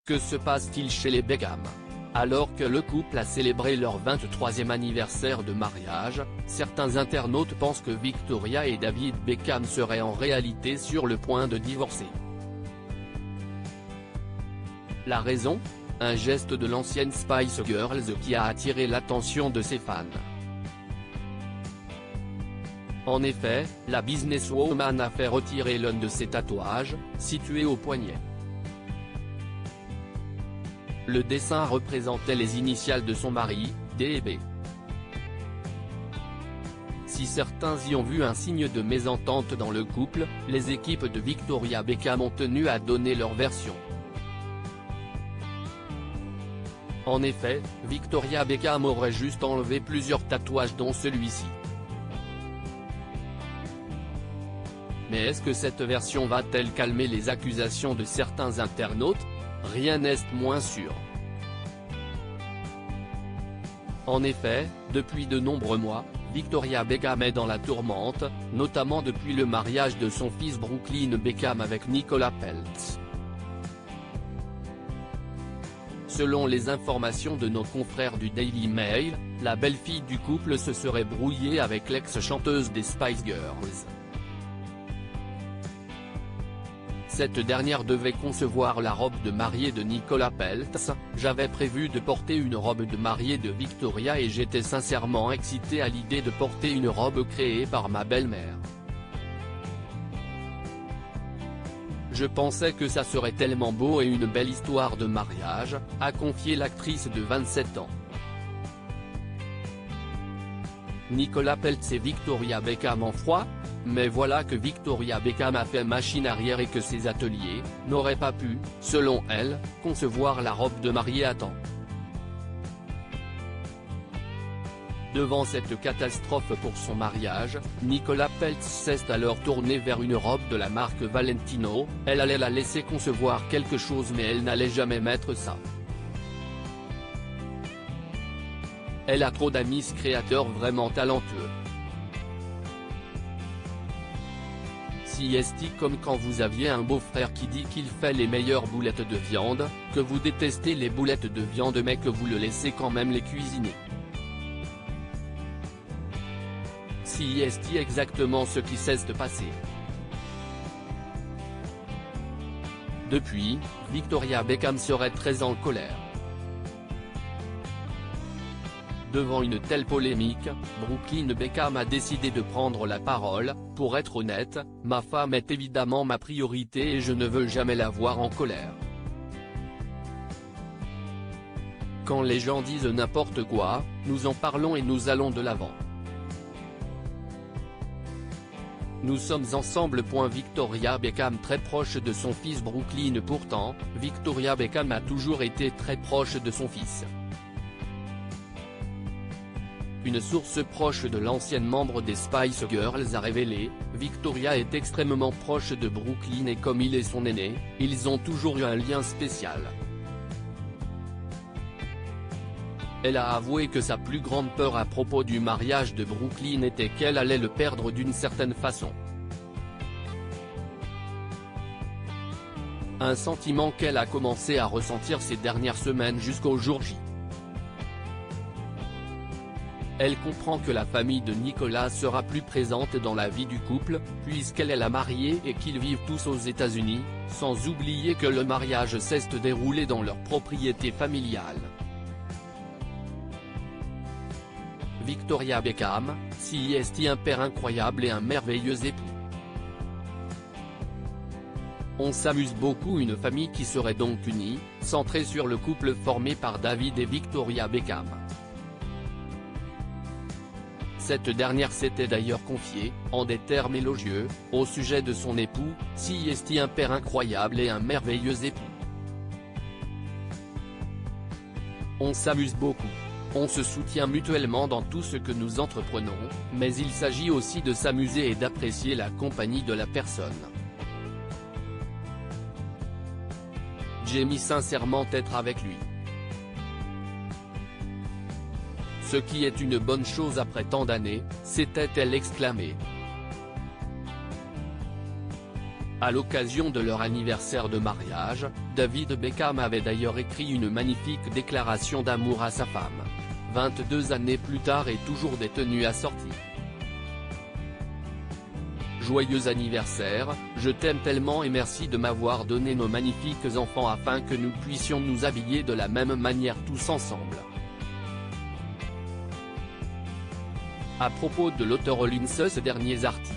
Que se passe-t-il chez les Beckham? Alors que le couple a célébré leur 23e anniversaire de mariage, certains internautes pensent que Victoria et David Beckham seraient en réalité sur le point de divorcer. La raison? Un geste de l'ancienne Spice Girls qui a attiré l'attention de ses fans. En effet, la businesswoman a fait retirer l'un de ses tatouages, situé au poignet. Le dessin représentait les initiales de son mari, D et B. Si certains y ont vu un signe de mésentente dans le couple, les équipes de Victoria Beckham ont tenu à donner leur version. En effet, Victoria Beckham aurait juste enlevé plusieurs tatouages dont celui-ci. Mais est-ce que cette version va-t-elle calmer les accusations de certains internautes? Rien n'est moins sûr. En effet, depuis de nombreux mois, Victoria Beckham est dans la tourmente, notamment depuis le mariage de son fils Brooklyn Beckham avec Nicola Peltz. Selon les informations de nos confrères du Daily Mail, la belle-fille du couple se serait brouillée avec l'ex-chanteuse des Spice Girls. Cette dernière devait concevoir la robe de mariée de Nicola Peltz. J'avais prévu de porter une robe de mariée de Victoria et j'étais sincèrement excité à l'idée de porter une robe créée par ma belle-mère. Je pensais que ça serait tellement beau et une belle histoire de mariage, a confié l'actrice de 27 ans. Nicola Peltz et Victoria Beckham en froid? Mais voilà que Victoria Beckham a fait machine arrière et que ses ateliers n'auraient pas pu, selon elle, concevoir la robe de mariée à temps. Devant cette catastrophe pour son mariage, Nicola Peltz s'est alors tournée vers une robe de la marque Valentino. Elle allait la laisser concevoir quelque chose mais elle n'allait jamais mettre ça. Elle a trop d'amis créateurs vraiment talentueux. C'est comme quand vous aviez un beau-frère qui dit qu'il fait les meilleures boulettes de viande, que vous détestez les boulettes de viande mais que vous le laissez quand même les cuisiner. C'est exactement ce qui s'est passé. Depuis, Victoria Beckham serait très en colère. Devant une telle polémique, Brooklyn Beckham a décidé de prendre la parole. Pour être honnête, ma femme est évidemment ma priorité et je ne veux jamais la voir en colère. Quand les gens disent n'importe quoi, nous en parlons et nous allons de l'avant. Nous sommes ensemble. Victoria Beckham très proche de son fils Brooklyn. Pourtant, Victoria Beckham a toujours été très proche de son fils. Une source proche de l'ancienne membre des Spice Girls a révélé, Victoria est extrêmement proche de Brooklyn et comme il est son aîné, ils ont toujours eu un lien spécial. Elle a avoué que sa plus grande peur à propos du mariage de Brooklyn était qu'elle allait le perdre d'une certaine façon. Un sentiment qu'elle a commencé à ressentir ces dernières semaines jusqu'au jour J. Elle comprend que la famille de Nicolas sera plus présente dans la vie du couple, puisqu'elle est la mariée et qu'ils vivent tous aux États-Unis, sans oublier que le mariage s'est déroulé dans leur propriété familiale. Victoria Beckham, c'est un père incroyable et un merveilleux époux. On s'amuse beaucoup. Une famille qui serait donc unie, centrée sur le couple formé par David et Victoria Beckham. Cette dernière s'était d'ailleurs confiée, en des termes élogieux, au sujet de son époux, c'est un père incroyable et un merveilleux époux. On s'amuse beaucoup. On se soutient mutuellement dans tout ce que nous entreprenons, mais il s'agit aussi de s'amuser et d'apprécier la compagnie de la personne. J'aime sincèrement être avec lui. Ce qui est une bonne chose après tant d'années, s'était-elle exclamée. À l'occasion de leur anniversaire de mariage, David Beckham avait d'ailleurs écrit une magnifique déclaration d'amour à sa femme. 22 années plus tard et toujours des tenues assorties. Joyeux anniversaire, je t'aime tellement et merci de m'avoir donné nos magnifiques enfants afin que nous puissions nous habiller de la même manière tous ensemble. À propos de l'auteur Rollins, ces derniers articles.